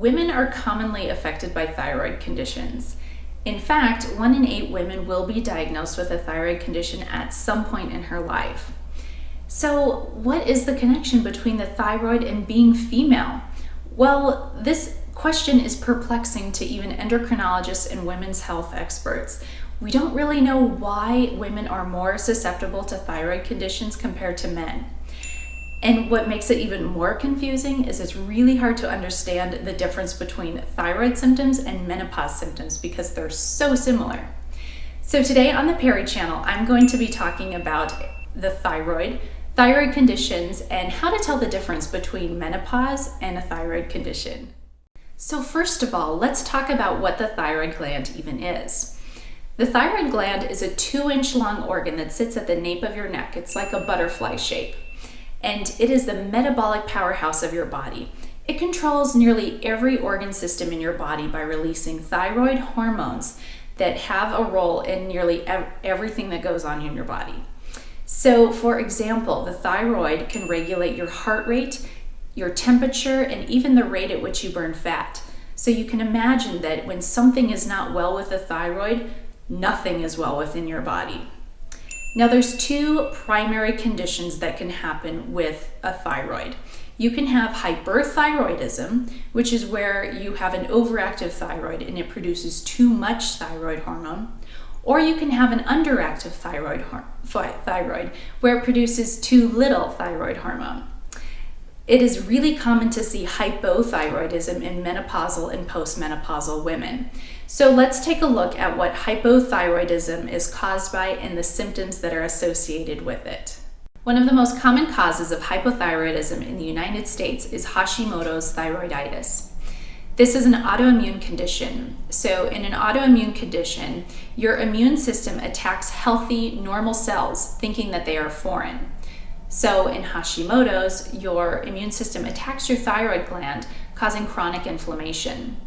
Women are commonly affected by thyroid conditions. In fact, 1 in 8 women will be diagnosed with a thyroid condition at some point in her life. So, what is the connection between the thyroid and being female? Well, this question is perplexing to even endocrinologists and women's health experts. We don't really know why women are more susceptible to thyroid conditions compared to men. And what makes it even more confusing is it's really hard to understand the difference between thyroid symptoms and menopause symptoms because they're so similar. So today on the Peri channel, I'm going to be talking about the thyroid conditions, and how to tell the difference between menopause and a thyroid condition. So first of all, let's talk about what the thyroid gland even is. The thyroid gland is a 2-inch long organ that sits at the nape of your neck. It's like a butterfly shape. And it is the metabolic powerhouse of your body. It controls nearly every organ system in your body by releasing thyroid hormones that have a role in nearly everything that goes on in your body. So, for example, the thyroid can regulate your heart rate, your temperature, and even the rate at which you burn fat. So you can imagine that when something is not well with the thyroid, nothing is well within your body. Now, there's 2 primary conditions that can happen with a thyroid. You can have hyperthyroidism, which is where you have an overactive thyroid and it produces too much thyroid hormone. Or you can have an underactive thyroid where it produces too little thyroid hormone. It is really common to see hypothyroidism in menopausal and postmenopausal women. So let's take a look at what hypothyroidism is caused by and the symptoms that are associated with it. One of the most common causes of hypothyroidism in the United States is Hashimoto's thyroiditis. This is an autoimmune condition. So in an autoimmune condition, your immune system attacks healthy, normal cells, thinking that they are foreign. So in Hashimoto's, your immune system attacks your thyroid gland, causing chronic inflammation.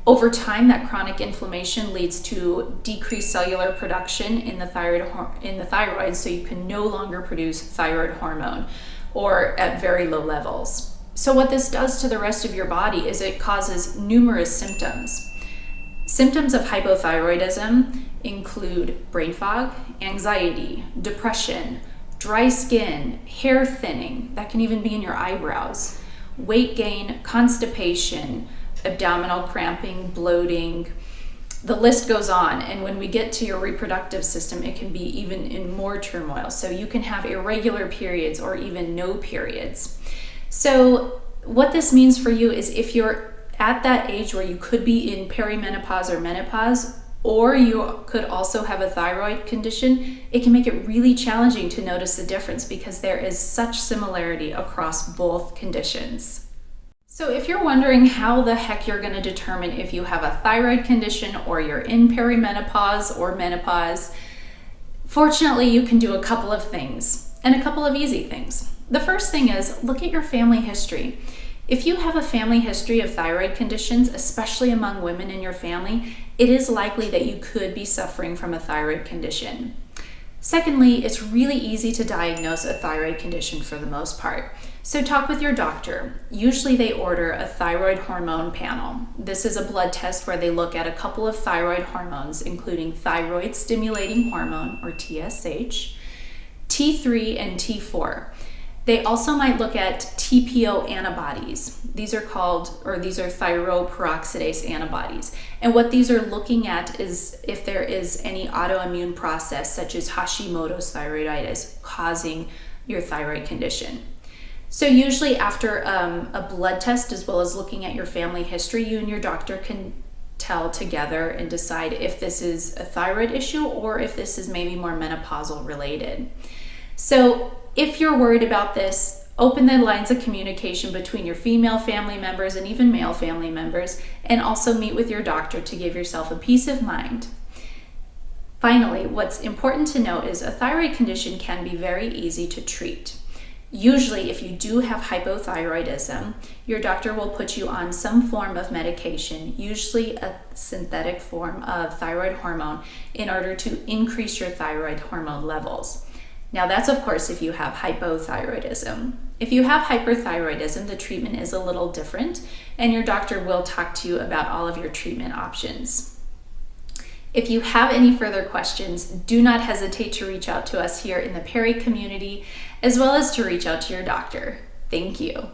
Over time, that chronic inflammation leads to decreased cellular production in the thyroid, so you can no longer produce thyroid hormone or at very low levels. So what this does to the rest of your body is it causes numerous symptoms. Symptoms of hypothyroidism include brain fog, anxiety, depression, dry skin, hair thinning, that can even be in your eyebrows, weight gain, constipation, abdominal cramping, bloating. The list goes on, and when we get to your reproductive system, it can be even in more turmoil. So you can have irregular periods or even no periods. So what this means for you is if you're at that age where you could be in perimenopause or menopause, or you could also have a thyroid condition, it can make it really challenging to notice the difference because there is such similarity across both conditions. So if you're wondering how the heck you're going to determine if you have a thyroid condition or you're in perimenopause or menopause, fortunately you can do a couple of things, and a couple of easy things. The first thing is look at your family history. If you have a family history of thyroid conditions, especially among women in your family, it is likely that you could be suffering from a thyroid condition. Secondly, it's really easy to diagnose a thyroid condition for the most part. So talk with your doctor. Usually they order a thyroid hormone panel. This is a blood test where they look at a couple of thyroid hormones, including thyroid stimulating hormone, or TSH, T3 and T4. They also might look at TPO antibodies. These are thyroperoxidase antibodies. And what these are looking at is if there is any autoimmune process, such as Hashimoto's thyroiditis, causing your thyroid condition. So usually after a blood test, as well as looking at your family history, you and your doctor can tell together and decide if this is a thyroid issue or if this is maybe more menopausal related. So if you're worried about this, open the lines of communication between your female family members and even male family members, and also meet with your doctor to give yourself a peace of mind. Finally, what's important to note is a thyroid condition can be very easy to treat. Usually, if you do have hypothyroidism, your doctor will put you on some form of medication, usually a synthetic form of thyroid hormone, in order to increase your thyroid hormone levels. Now that's of course if you have hypothyroidism. If you have hyperthyroidism, the treatment is a little different, and your doctor will talk to you about all of your treatment options. If you have any further questions, do not hesitate to reach out to us here in the Peri community, as well as to reach out to your doctor. Thank you.